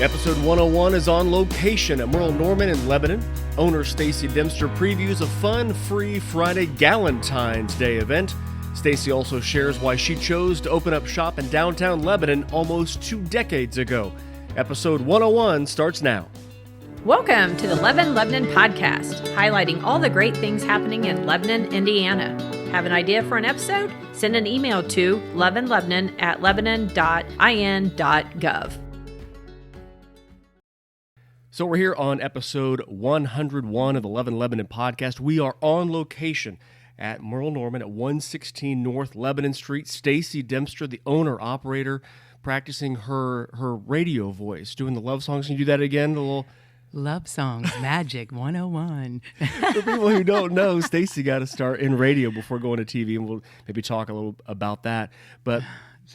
Episode 101 is on location at Merle Norman in Lebanon. Owner Stacy Dempster previews a fun, free Friday Galentine's Day event. Stacy also shares why she chose to open up shop in downtown Lebanon almost 2 decades ago. Episode 101 starts now. Welcome to the Lebanon podcast, highlighting all the great things happening in Lebanon, Indiana. Have an idea for an episode? Send an email to lebanon@lebanon.in.gov. So we're here on episode 101 of the Lebanon podcast. We are on location at Merle Norman at 116 North Lebanon Street. Stacy Dempster, the owner-operator, practicing her radio voice, doing the love songs. Can you do that again? A little Love songs, magic 101. For people who don't know, Stacy got to start in radio before going to TV, and we'll maybe talk a little about that. But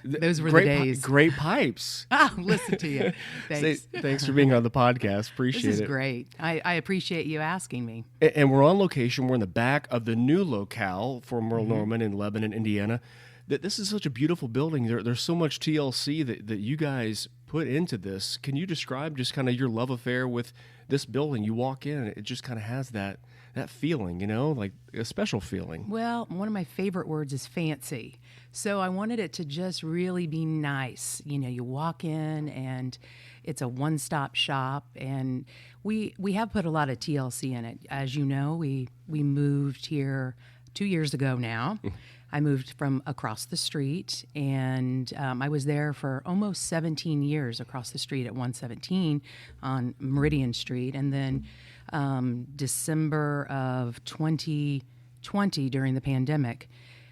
those were the days. Great pipes. Listen to you. Thanks. Thanks for being on the podcast. Appreciate it. This is great. I appreciate you asking me. And we're on location. We're in the back of the new locale for Merle Norman in Lebanon, Indiana. This is such a beautiful building. There's so much TLC that you guys put into this. Can you describe just kind of your love affair with this building? You walk in, and it just kind of has that feeling, like a special feeling. Well, one of my favorite words is fancy. So I wanted it to just really be nice. You walk in, and it's a one-stop shop, and we have put a lot of TLC in it. As you know, we moved here 2 years ago now. I moved from across the street, and I was there for almost 17 years across the street at 117 on Meridian Street. And then December of 2020, during the pandemic,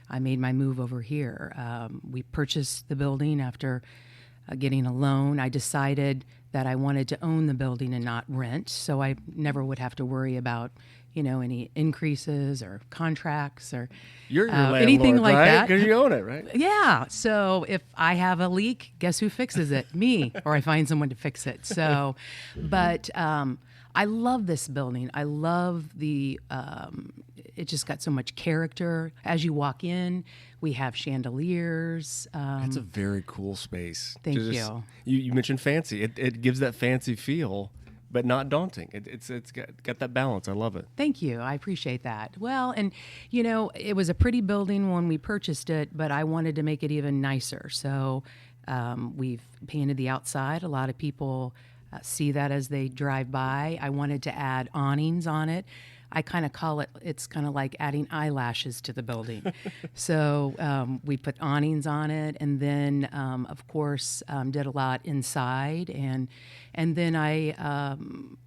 I made my move over here. We purchased the building after getting a loan. I decided that I wanted to own the building and not rent, so I never would have to worry about any increases or contracts or You're your landlord, anything like right? that. Because you own it, right? Yeah. So if I have a leak, guess who fixes it? Me, or I find someone to fix it. So, but I love this building. I love it just got so much character. As you walk in, we have chandeliers. It's a very cool space. Thank you. You mentioned fancy. It gives that fancy feel, but not daunting. It's got that balance. I love it. Thank you. I appreciate that. Well, and it was a pretty building when we purchased it, but I wanted to make it even nicer. So we've painted the outside. A lot of people see that as they drive by. I wanted to add awnings on it. I kind of call it's kind of like adding eyelashes to the building. So we put awnings on it, and then, of course, did a lot inside. And then I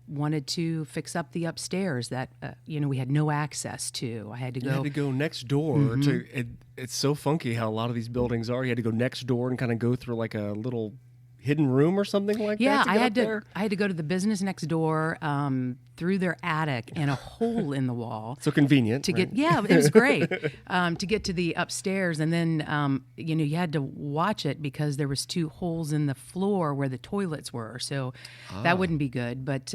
wanted to fix up the upstairs that, we had no access to. I had to go. You had to go next door to it's so funky how a lot of these buildings are. You had to go next door and kind of go through like a little hidden room or something like that? Yeah, I had to go to the business next door, through their attic and a hole in the wall. So convenient. Yeah, it was great to get to the upstairs, and then you had to watch it because there was 2 holes in the floor where the toilets were, so that wouldn't be good. But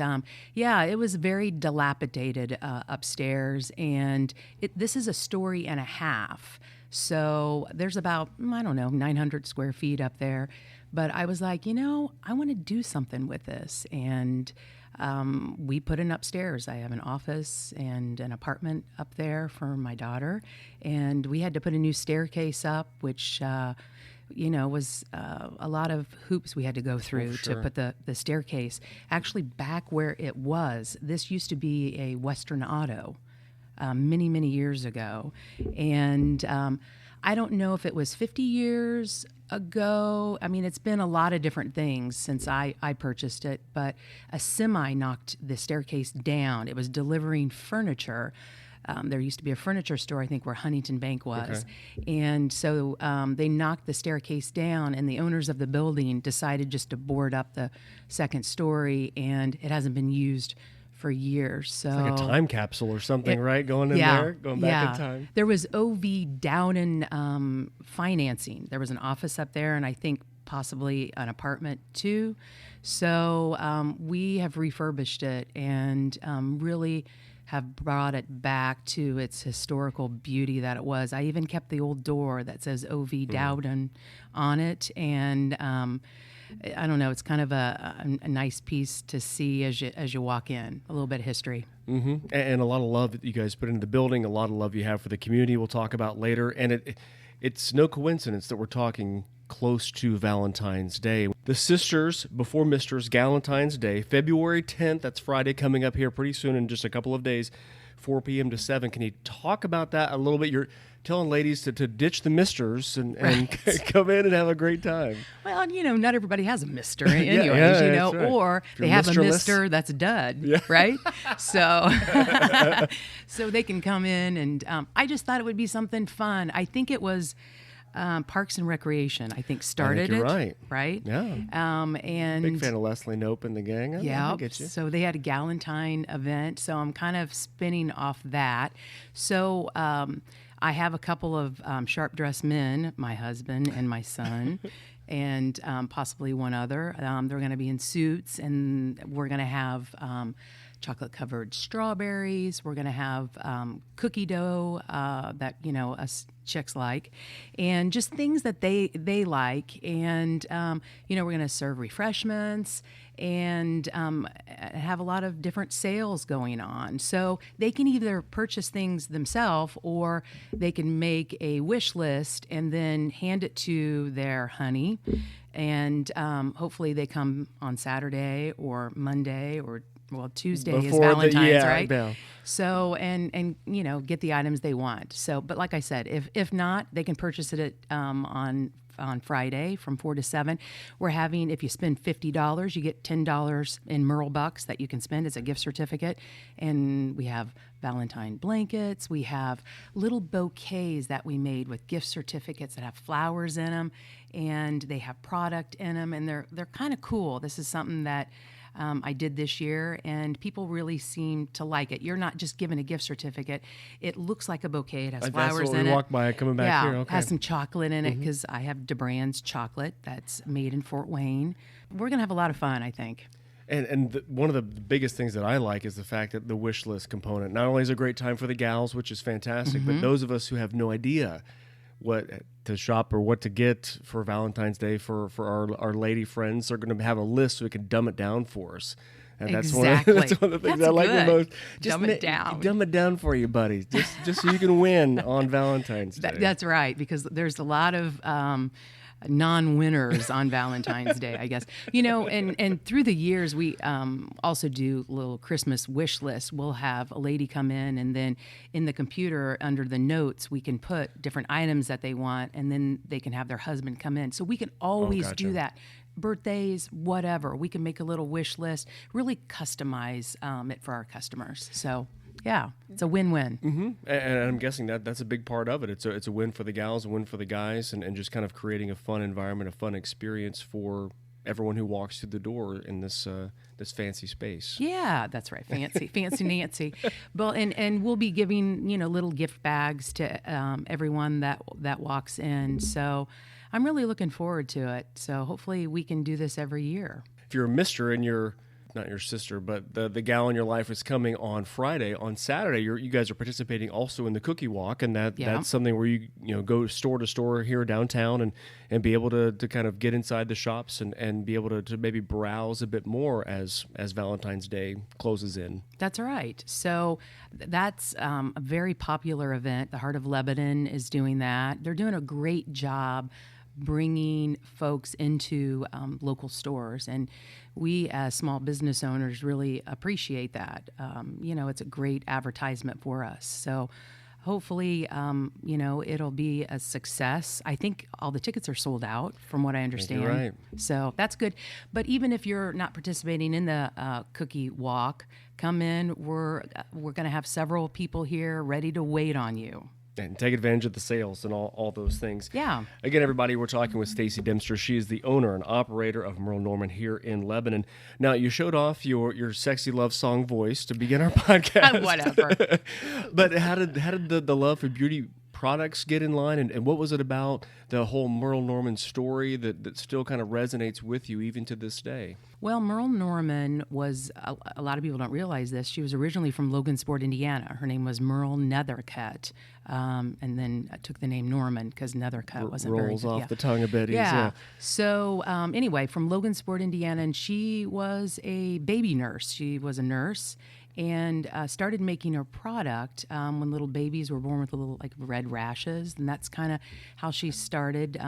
it was very dilapidated upstairs, and this is a story and a half. So there's about 900 square feet up there. But I was like, I want to do something with this. And we put an upstairs. I have an office and an apartment up there for my daughter. And we had to put a new staircase up, which, was a lot of hoops we had to go through to put the staircase. Actually, back where it was, this used to be a Western Auto many, many years ago. And I don't know if it was 50 years ago. I mean, it's been a lot of different things since I purchased it, but a semi knocked the staircase down. It was delivering furniture. There used to be a furniture store, I think, where Huntington Bank was. Okay. And so they knocked the staircase down, and the owners of the building decided just to board up the second story, and it hasn't been used for years. So it's like a time capsule or something, right? Going in there, going back in time. There was O.V. Dowden financing. There was an office up there, and I think possibly an apartment too. So we have refurbished it and really have brought it back to its historical beauty that it was. I even kept the old door that says O.V. Dowden on it, and I don't know, it's kind of a nice piece to see as you walk in, a little bit of history. Mm-hmm. And a lot of love that you guys put into the building, a lot of love you have for the community we'll talk about later. And it's no coincidence that we're talking close to Valentine's Day. The Sisters Before Misters Galentine's Day, February 10th, that's Friday, coming up here pretty soon in just a couple of days, 4 p.m. to 7. Can you talk about that a little bit? You're telling ladies to ditch the misters and come in and have a great time. Well, not everybody has a mister anyways, right. or they have a mister that's a dud, right? So so they can come in, and I just thought it would be something fun. I think it was Parks and Recreation, I think, started you're it. Right. Yeah. And big fan of Leslie Knope and the gang. I get you. So they had a Galentine event. So I'm kind of spinning off that. So I have a couple of sharp dressed men, my husband and my son, and possibly one other. They're going to be in suits, and we're going to have chocolate-covered strawberries. We're going to have cookie dough that, us chicks like, and just things that they like. And, we're going to serve refreshments and have a lot of different sales going on. So they can either purchase things themselves, or they can make a wish list and then hand it to their honey. And hopefully they come on Saturday or Monday, or Tuesday is Valentine's, right? Yeah. So, and get the items they want. So, but like I said, if not, they can purchase it on Friday from 4 to 7. We're having, if you spend $50, you get $10 in Merle bucks that you can spend as a gift certificate. And we have Valentine blankets. We have little bouquets that we made with gift certificates that have flowers in them, and they have product in them, and they're kind of cool. This is something that I did this year, and people really seem to like it. You're not just given a gift certificate. It looks like a bouquet. It has flowers in it. That's what we walk by coming back here. Okay. It has some chocolate in it, because I have DeBrand's chocolate that's made in Fort Wayne. We're going to have a lot of fun, I think. And one of the biggest things that I like is the fact that the wish list component not only is a great time for the gals, which is fantastic, but those of us who have no idea what to shop or what to get for Valentine's Day for our lady friends are going to have a list so we can dumb it down for us. And that's one of the things I like the most. Just dumb it down. Dumb it down for you, buddies. Just so you can win on Valentine's Day. That's right, because there's a lot of non-winners on Valentine's Day, I guess. And through the years, we also do little Christmas wish lists. We'll have a lady come in, and then in the computer under the notes, we can put different items that they want, and then they can have their husband come in. So we can always do that. Birthdays, whatever. We can make a little wish list, really customize it for our customers. So yeah, it's a win-win. Mm-hmm. And I'm guessing that's a big part of it. It's a win for the gals, a win for the guys, and just kind of creating a fun environment, a fun experience for everyone who walks through the door in this fancy space. Yeah, that's right. Fancy Nancy. Well, and we'll be giving little gift bags to everyone that walks in. So I'm really looking forward to it. So hopefully we can do this every year. If you're a mister and you're not your sister, but the gal in your life is coming on Friday. On Saturday, you guys are participating also in the cookie walk, and that's something where you go store to store here downtown and be able to kind of get inside the shops and be able to maybe browse a bit more as Valentine's Day closes in. That's right. So that's a very popular event. The Heart of Lebanon is doing that. They're doing a great job bringing folks into local stores, and we as small business owners really appreciate that. It's a great advertisement for us. So hopefully, it'll be a success. I think all the tickets are sold out, from what I understand. You're right. So that's good. But even if you're not participating in the cookie walk, come in. We're going to have several people here ready to wait on you. And take advantage of the sales and all those things. Yeah. Again, everybody, we're talking with Stacy Dempster. She is the owner and operator of Merle Norman here in Lebanon. Now, you showed off your sexy love song voice to begin our podcast. Whatever. But how did the love for beauty products get in line? And what was it about the whole Merle Norman story that still kind of resonates with you even to this day? Well, Merle Norman was, a lot of people don't realize this, she was originally from Logansport, Indiana. Her name was Merle Nethercutt, and then I took the name Norman because Nethercutt wasn't very Rolls good. off the tongue a bit. Yeah. So anyway, from Logansport, Indiana, and she was a baby nurse. She was a nurse and started making her product when little babies were born with little like red rashes, and that's kind of how she started.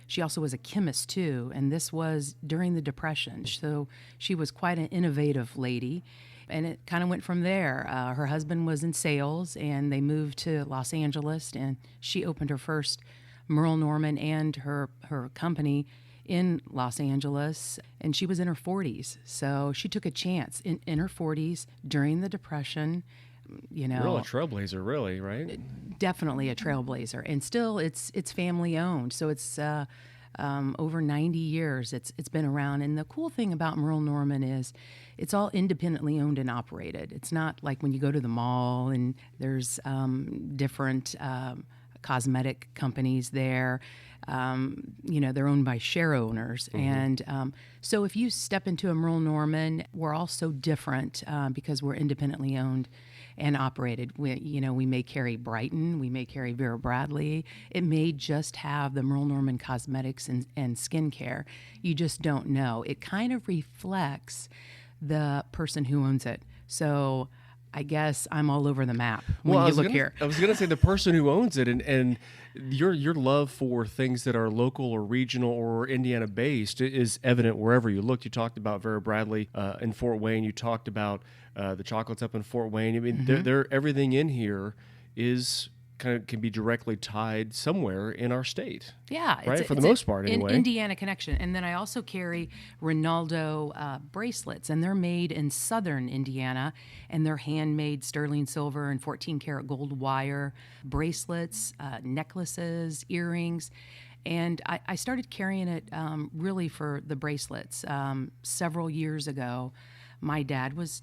She also was a chemist too, and this was during the Depression, so she was quite an innovative lady. And it kind of went from there. Her husband was in sales, and they moved to Los Angeles, and she opened her first Merle Norman and her company in Los Angeles, and she was in her 40s. So she took a chance in her 40s during the Depression, you know. Real trailblazer, really, right? Definitely a trailblazer. And still, it's family owned. So it's over 90 years it's been around. And the cool thing about Merle Norman is it's all independently owned and operated. It's not like when you go to the mall and there's different cosmetic companies there. You know, they're owned by share owners. And so if you step into a Merle Norman, we're all so different because we're independently owned and operated. We may carry Brighton, we may carry Vera Bradley. It may just have the Merle Norman cosmetics and skincare. You just don't know. It kind of reflects the person who owns it. So I guess I'm all over the map when you look here. I was going to say the person who owns it, and your love for things that are local or regional or Indiana based is evident wherever you look. You talked about Vera Bradley in Fort Wayne. You talked about the chocolates up in Fort Wayne. I mean, they're everything in here is kind of can be directly tied somewhere in our state. Yeah. Right? For the most part, anyway. Indiana connection. And then I also carry Ronaldo bracelets, and they're made in southern Indiana, and they're handmade sterling silver and 14 karat gold wire bracelets, necklaces, earrings. And I started carrying it really for the bracelets several years ago. My dad was,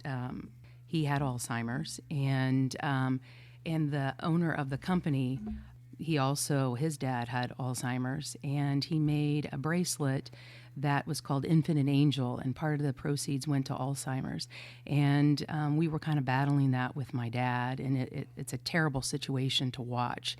he had Alzheimer's, and the owner of the company, his dad had Alzheimer's, and he made a bracelet that was called Infinite Angel, and part of the proceeds went to Alzheimer's. And we were kind of battling that with my dad, and it's a terrible situation to watch.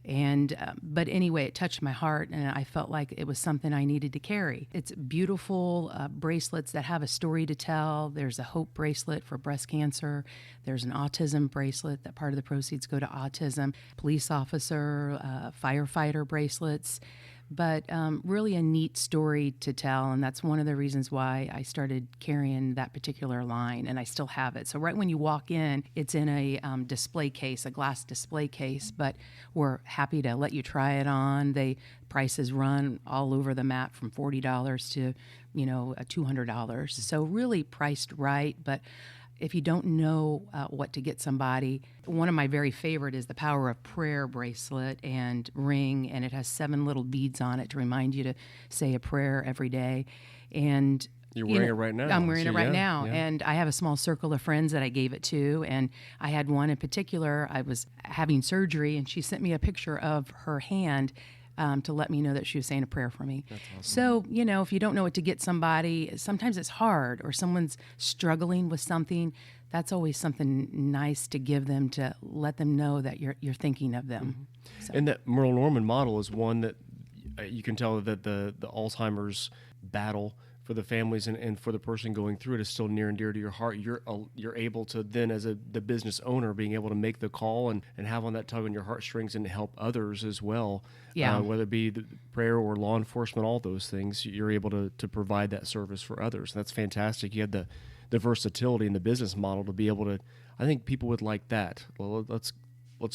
And but anyway, it touched my heart, and I felt like it was something I needed to carry. It's beautiful bracelets that have a story to tell. There's a hope bracelet for breast cancer. There's an autism bracelet that part of the proceeds go to autism. Police officer, firefighter bracelets. But really a neat story to tell, and that's one of the reasons why I started carrying that particular line, and I still have it. So right when you walk in, it's in a display case, a glass display case, but we're happy to let you try it on. Prices run all over the map from $40 to, $200. So really priced right, but if you don't know what to get somebody, one of my very favorite is the Power of Prayer bracelet and ring, and it has 7 little beads on it to remind you to say a prayer every day. And you're wearing it right now. I'm wearing it right now, and I have a small circle of friends that I gave it to, and I had one in particular. I was having surgery, and she sent me a picture of her hand to let me know that she was saying a prayer for me. That's awesome. So, if you don't know what to get somebody, sometimes it's hard, or someone's struggling with something, that's always something nice to give them to let them know that you're thinking of them. Mm-hmm. So. And that Merle Norman model is one that you can tell that the Alzheimer's battle for the families and for the person going through it is still near and dear to your heart. You're able to then, as the business owner, being able to make the call and have on that tug on your heartstrings and help others as well. Yeah. Whether it be the prayer or law enforcement, all those things, you're able to provide that service for others. That's fantastic. You had the versatility in the business model to be able to. I think people would like that. Well, let's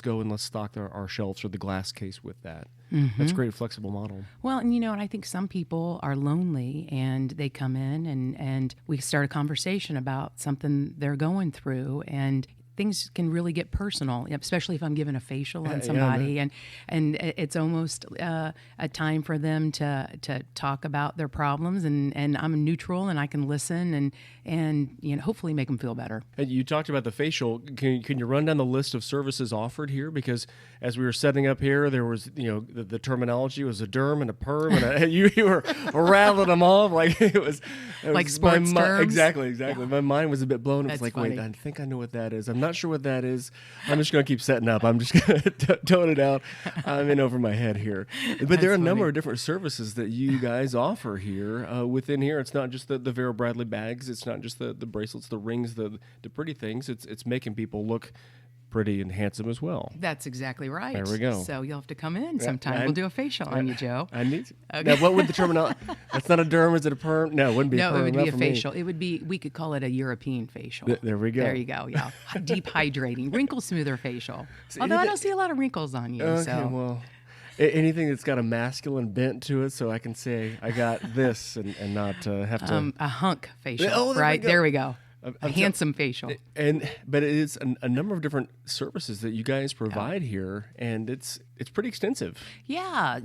go and let's stock our shelves or the glass case with that. Mm-hmm. That's a great flexible model. Well, and I think some people are lonely and they come in and we start a conversation about something they're going through, and things can really get personal, especially if I'm giving a facial on somebody, and it's almost a time for them to talk about their problems, and I'm neutral and I can listen and hopefully make them feel better. And you talked about the facial. Can you run down the list of services offered here? Because as we were setting up here, there was the terminology was a derm and a perm, and you were rattling them off like it was like sports terms. Exactly. Yeah. My mind was a bit blown. It was like, funny. wait, I think I know what that is. I'm not sure what that is. I'm just going to keep setting up. I'm just going to tone it out. I'm in over my head here. But there are a number of different services that you guys offer here. Within here, it's not just the Vera Bradley bags. It's not just the bracelets, the rings, the pretty things. It's making people look pretty and handsome as well. That's exactly right. There we go. So you'll have to come in sometime. We'll do a facial on you, Joe. I need to. Okay. Now, what would the terminology? That's not a derm. Is it a perm? No, it wouldn't be a perm. No, it would be a for me. facial. It would be, we could call it a European facial. There we go. There you go, yeah. Deep hydrating, wrinkle smoother facial. Although I don't see a lot of wrinkles on you. Okay, so. well, anything that's got a masculine bent to it, so I can say I got this and not have to. A hunk facial, Oh, there we right? go. There we go. A I'm handsome facial. But it is a number of different services that you guys provide here, and it's pretty extensive. Yeah,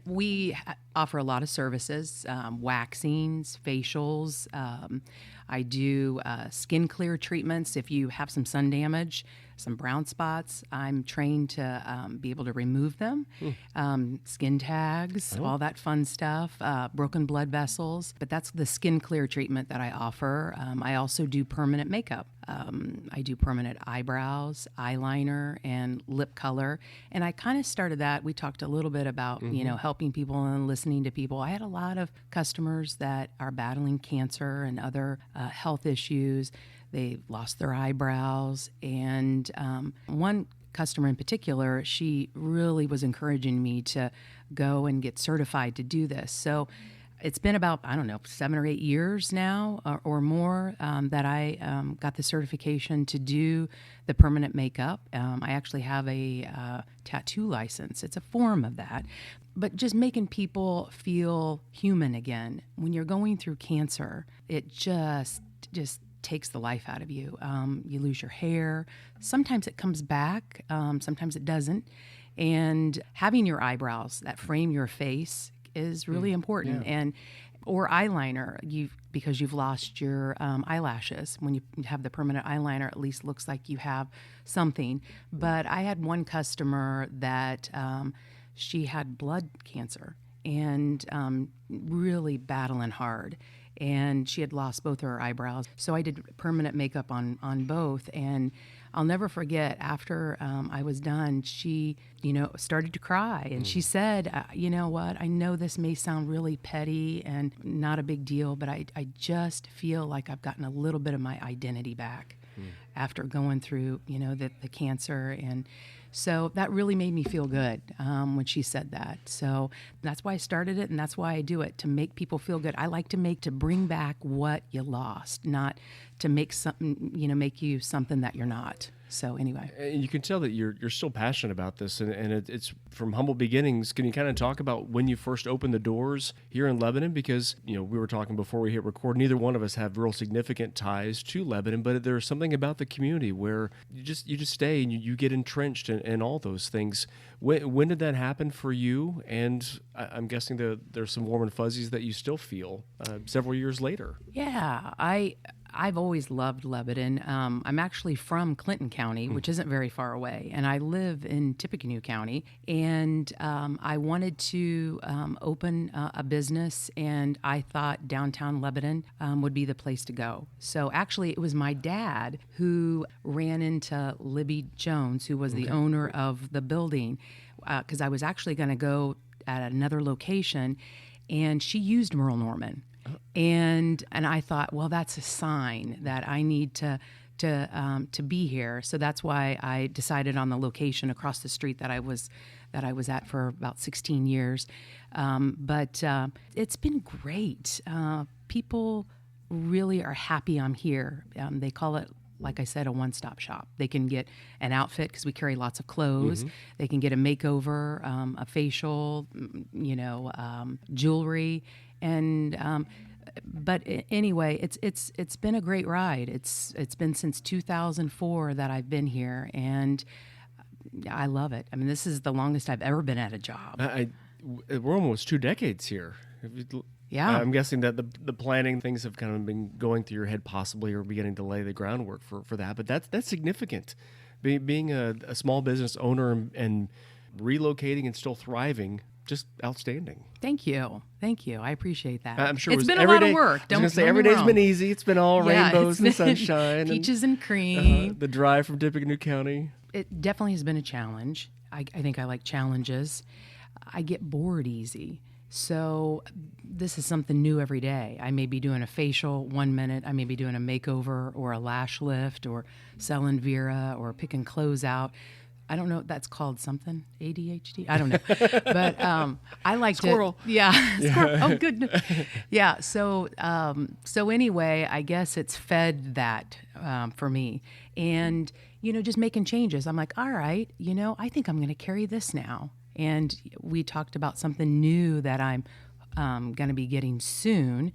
we offer a lot of services, waxings, facials. I do skin clear treatments if you have some sun damage, some brown spots. I'm trained to be able to remove them. Skin tags, all that fun stuff, broken blood vessels. But that's the skin clear treatment that I offer. I also do permanent makeup. I do permanent eyebrows, eyeliner, and lip color. And I kind of started that. We talked a little bit about, helping people and listening to people. I had a lot of customers that are battling cancer and other health issues. They lost their eyebrows. And one customer in particular, she really was encouraging me to go and get certified to do this. So it's been about, 7 or 8 years now or more that I got the certification to do the permanent makeup. I actually have a tattoo license. It's a form of that. But just making people feel human again. When you're going through cancer, it just takes the life out of you. You lose your hair. Sometimes it comes back. Sometimes it doesn't. And having your eyebrows that frame your face is really important. Yeah. Or eyeliner, because you've lost your eyelashes. When you have the permanent eyeliner, at least looks like you have something. But I had one customer that she had blood cancer and really battling hard. And she had lost both her eyebrows. So I did permanent makeup on both. And I'll never forget, after I was done, she, started to cry. And she said, you know what, I know this may sound really petty and not a big deal, but I just feel like I've gotten a little bit of my identity back after going through, the cancer. And so that really made me feel good when she said that. So that's why I started it, and that's why I do it, to make people feel good. I like to bring back what you lost, not to make something, make you something that you're not. So anyway. And you can tell that you're still passionate about this, and it's from humble beginnings. Can you kind of talk about when you first opened the doors here in Lebanon? Because, we were talking before we hit record, neither one of us have real significant ties to Lebanon, but there's something about the community where you just stay and you get entrenched in all those things. When did that happen for you? And I'm guessing there's some warm and fuzzies that you still feel several years later. Yeah, I've always loved Lebanon. I'm actually from Clinton County, which isn't very far away, and I live in Tippecanoe County. And I wanted to open a business, and I thought downtown Lebanon would be the place to go. So actually, it was my dad who ran into Libby Jones, who was the owner of the building, because I was actually going to go at another location, and she used Merle Norman. And I thought, well, that's a sign that I need to be here. So that's why I decided on the location across the street that I was at for about 16 years. But it's been great. People really are happy I'm here. They call it, like I said, a one-stop shop. They can get an outfit because we carry lots of clothes. They can get a makeover, a facial, jewelry, and Anyway, it's been a great ride. It's been since 2004 that I've been here, and I love it. I mean, this is the longest I've ever been at a job. We're almost 2 decades here. Yeah. I'm guessing that the planning things have kind of been going through your head possibly, or beginning to lay the groundwork for that. But that's significant. Being a small business owner and relocating and still thriving, just outstanding. Thank you. I appreciate that. I'm sure it's been a lot of work. I was going to say every day's been easy. It's been all rainbows and sunshine, peaches and cream. The drive from Tippecanoe County. It definitely has been a challenge. I think I like challenges. I get bored easy. So this is something new every day. I may be doing a facial 1 minute. I may be doing a makeover or a lash lift or selling Vera or picking clothes out. I don't know. That's called something. ADHD? I don't know. But I like Squirrel. to. Yeah. Squirrel. Oh, good. Yeah. So anyway, I guess it's fed that for me. And, just making changes. I'm like, all right, I think I'm going to carry this now. And we talked about something new that I'm going to be getting soon.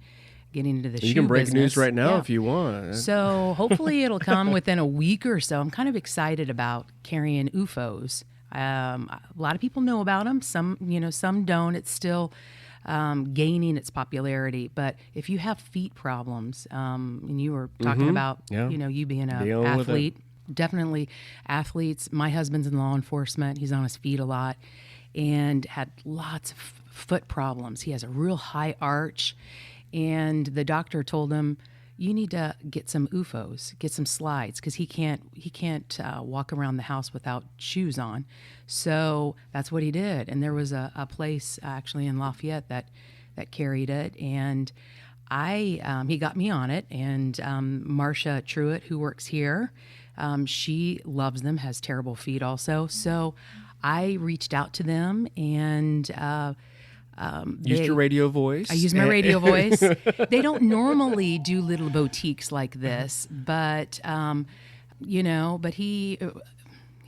Getting into the shoe business. You can break news right now if you want. So hopefully it'll come within a week or so. I'm kind of excited about carrying UFOs. A lot of people know about them. Some don't. It's still gaining its popularity. But if you have feet problems, and you were talking about, you being an athlete, definitely athletes. My husband's in law enforcement. He's on his feet a lot and had lots of foot problems. He has a real high arch. And the doctor told him, you need to get some UFOs, get some slides, because he can't walk around the house without shoes on. So that's what he did. And there was a place actually in Lafayette that carried it. And he got me on it. And Marcia Truitt, who works here, she loves them, has terrible feet also. So I reached out to them and used your radio voice. I used my radio voice. They don't normally do little boutiques like this, but but he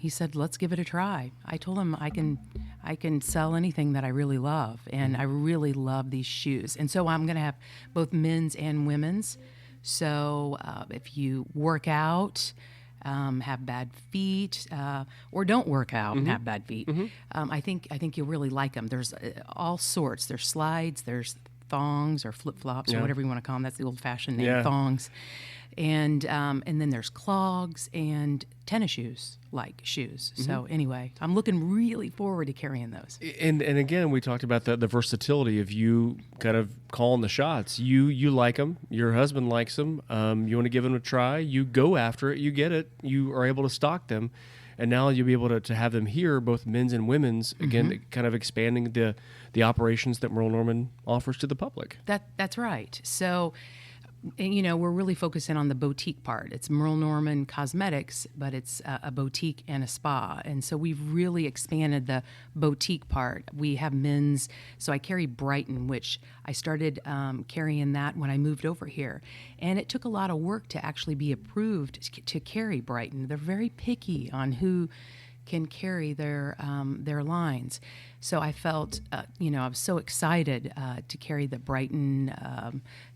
said, let's give it a try. I told him I can sell anything that I really love, and I really love these shoes. And so I'm going to have both men's and women's. So if you work out, have bad feet, or don't work out and have bad feet, I think you'll really like them. There's all sorts. There's slides, there's thongs or flip-flops or whatever you want to call them. That's the old-fashioned name, thongs. And then there's clogs and tennis shoes, like shoes. So anyway, I'm looking really forward to carrying those. And again, we talked about the versatility of you kind of calling the shots. You like them. Your husband likes them. You want to give them a try. You go after it. You get it. You are able to stock them. And now you'll be able to have them here, both men's and women's, again, kind of expanding the operations that Merle Norman offers to the public. That's right. So, we're really focusing on the boutique part. It's Merle Norman Cosmetics, but it's a boutique and a spa. And so we've really expanded the boutique part. We have men's, so I carry Brighton, which I started carrying that when I moved over here. And it took a lot of work to actually be approved to carry Brighton. They're very picky on who can carry their lines. So I felt, I was so excited to carry the Brighton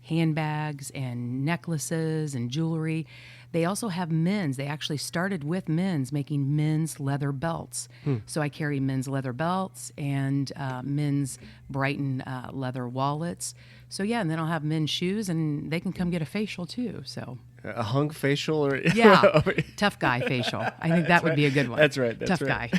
handbags and necklaces and jewelry. They also have men's. They actually started with men's, making men's leather belts. So I carry men's leather belts and men's Brighton leather wallets. So yeah, and then I'll have men's shoes, and they can come get a facial too. So a hunk facial, or tough guy facial. I think that would be a good one. That's right. Tough guy.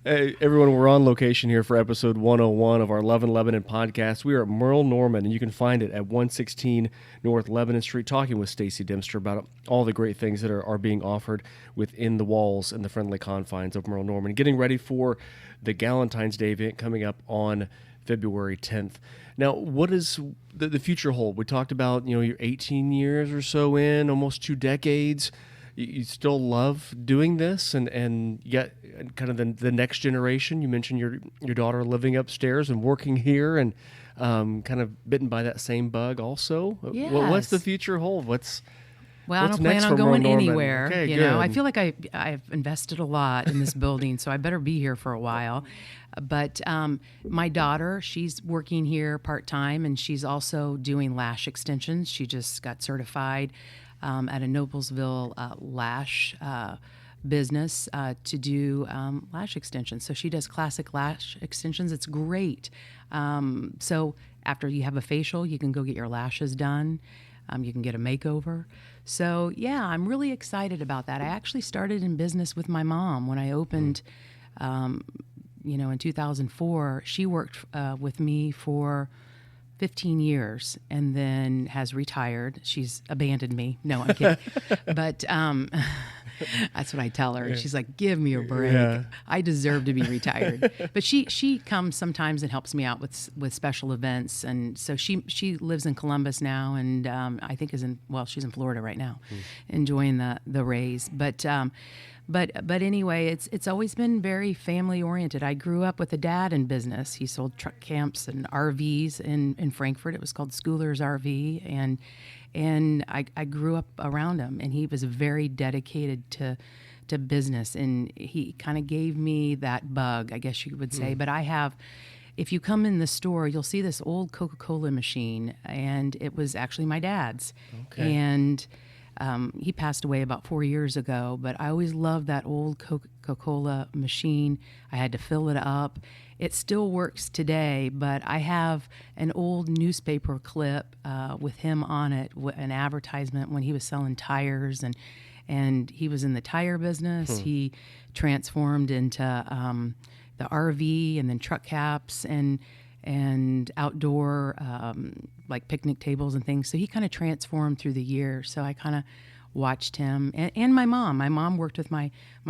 Hey, everyone, we're on location here for episode 101 of our Love in Lebanon podcast. We are at Merle Norman, and you can find it at 116 North Lebanon Street, talking with Stacy Dempster about all the great things that are being offered within the walls and the friendly confines of Merle Norman. Getting ready for the Galentine's Day event coming up on February 10th. Now, what does the future hold? We talked about, you're 18 years or so in, almost 2 decades. You still love doing this, and yet kind of the next generation. You mentioned your daughter living upstairs and working here, and kind of bitten by that same bug also. Yes. What's the future hold? Well, What's I don't plan next on for Merle going Norman? anywhere. Okay, you know, I good. feel like I've invested a lot in this building, so I better be here for a while. But my daughter, she's working here part time, and she's also doing lash extensions. She just got certified at a Noblesville lash business to do lash extensions. So she does classic lash extensions. It's great. So after you have a facial, you can go get your lashes done. You can get a makeover. So, yeah, I'm really excited about that. I actually started in business with my mom when I opened, in 2004. She worked with me for 15 years and then has retired. She's abandoned me. No, I'm kidding. But that's what I tell her. She's like, give me a break. Yeah. I deserve to be retired. But she comes sometimes and helps me out with special events. And so she lives in Columbus now, and I think she's in Florida right now, enjoying the Rays. But anyway, it's always been very family oriented. I grew up with a dad in business. He sold truck camps and RVs in Frankfurt. It was called Schooler's RV, and I grew up around him, and he was very dedicated to business, and he kind of gave me that bug, I guess you would say. But if you come in the store, you'll see this old Coca-Cola machine, and it was actually my dad's. Okay. And he passed away about 4 years ago, but I always loved that old Coca-Cola machine. I had to fill it up. It still works today, but I have an old newspaper clip with him on it, an advertisement when he was selling tires, and he was in the tire business. He transformed into the RV and then truck caps and outdoor like picnic tables and things. So he kind of transformed through the years. So I kind of watched him, and my mom. My mom worked with my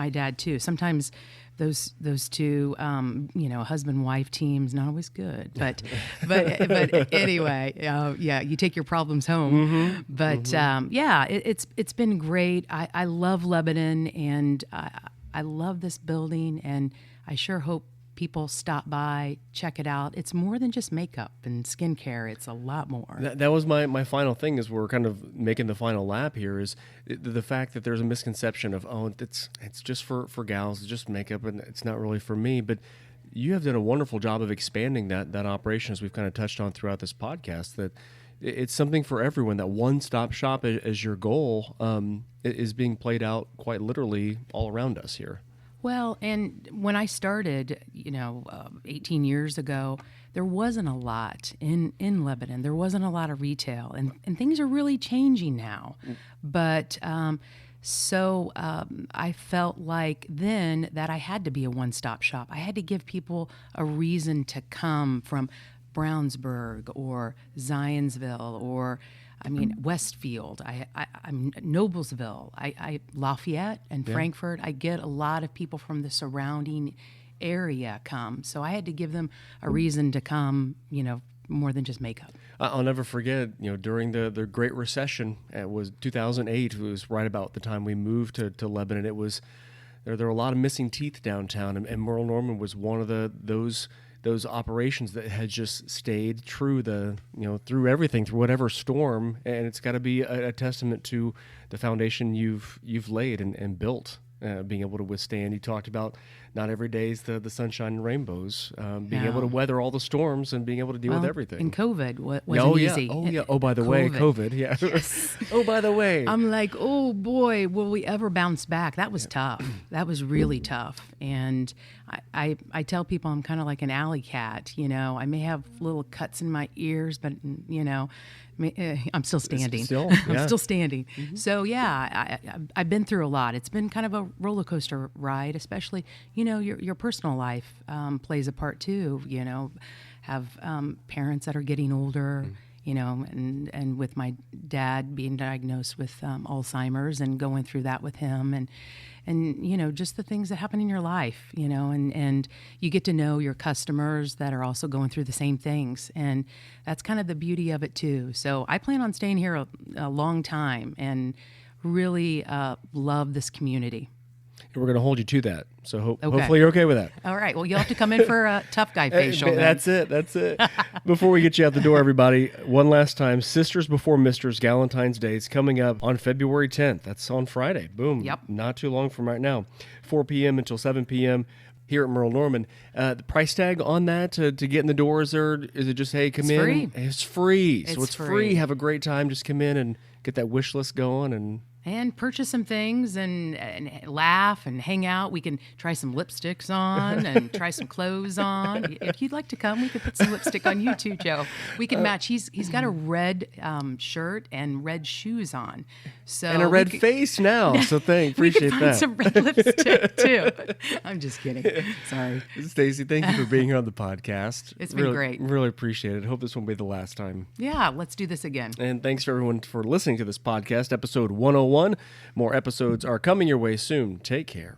dad too. Sometimes those two, husband-wife teams, not always good, but anyway, you take your problems home. But it's been great. I love Lebanon, and I love this building, and I sure hope people stop by, check it out. It's more than just makeup and skincare. It's a lot more. That was my final thing, as we're kind of making the final lap here, is the fact that there's a misconception of, it's just for gals, it's just makeup, and it's not really for me. But you have done a wonderful job of expanding that operation, as we've kind of touched on throughout this podcast, that it's something for everyone. That one-stop shop as your goal is being played out quite literally all around us here. Well, and when I started, 18 years ago, there wasn't a lot in Lebanon. There wasn't a lot of retail, and things are really changing now. But I felt like then that I had to be a one-stop shop. I had to give people a reason to come from Brownsburg or Zionsville or Westfield, I'm Noblesville, Lafayette and Frankfurt. I get a lot of people from the surrounding area come. So I had to give them a reason to come, more than just makeup. I'll never forget, during the Great Recession, it was 2008, it was right about the time we moved to Lebanon. It was, there were a lot of missing teeth downtown, and Merle Norman was one of those operations that had just stayed true through everything, through whatever storm. And it's got to be a testament to the foundation you've laid and built, being able to withstand. You talked about not every day is the sunshine and rainbows, being able to weather all the storms and being able to deal with everything. And COVID wasn't easy. Oh, yeah. Oh, by the way, COVID. Yeah. Yes. Oh, by the way. I'm like, oh, boy, will we ever bounce back? That was tough. That was really tough. And I tell people I'm kind of like an alley cat. I may have little cuts in my ears, but, I'm still standing. I'm still standing. Mm-hmm. So, I've been through a lot. It's been kind of a roller coaster ride, especially, your personal life plays a part too. Have parents that are getting older, and with my dad being diagnosed with Alzheimer's and going through that with him, and just the things that happen in your life, and you get to know your customers that are also going through the same things, and that's kind of the beauty of it too. So I plan on staying here a long time and really love this community. And we're going to hold you to that. So Okay. hopefully you're okay with that. All right. Well, you'll have to come in for a tough guy facial. then. That's it. Before we get you out the door, everybody, one last time, Sisters Before Misters Galentine's Day is coming up on February 10th. That's on Friday. Boom. Yep. Not too long from right now. 4 p.m. until 7 p.m. here at Merle Norman. The price tag on that to get in the door, is it just, hey, come It's in? free. It's free. So It's it's free. free. Have a great time. Just come in and get that wish list going And purchase some things and laugh and hang out. We can try some lipsticks on and try some clothes on. If you'd like to come, we could put some lipstick on you too, Joe. We can match. He's got a red shirt and red shoes on. So and a red face now. So appreciate we could find that. some red lipstick too. I'm just kidding. Sorry. Stacy, thank you for being here on the podcast. It's been great. Really appreciate it. Hope this won't be the last time. Yeah, let's do this again. And thanks for everyone for listening to this podcast, episode 101. More episodes are coming your way soon. Take care.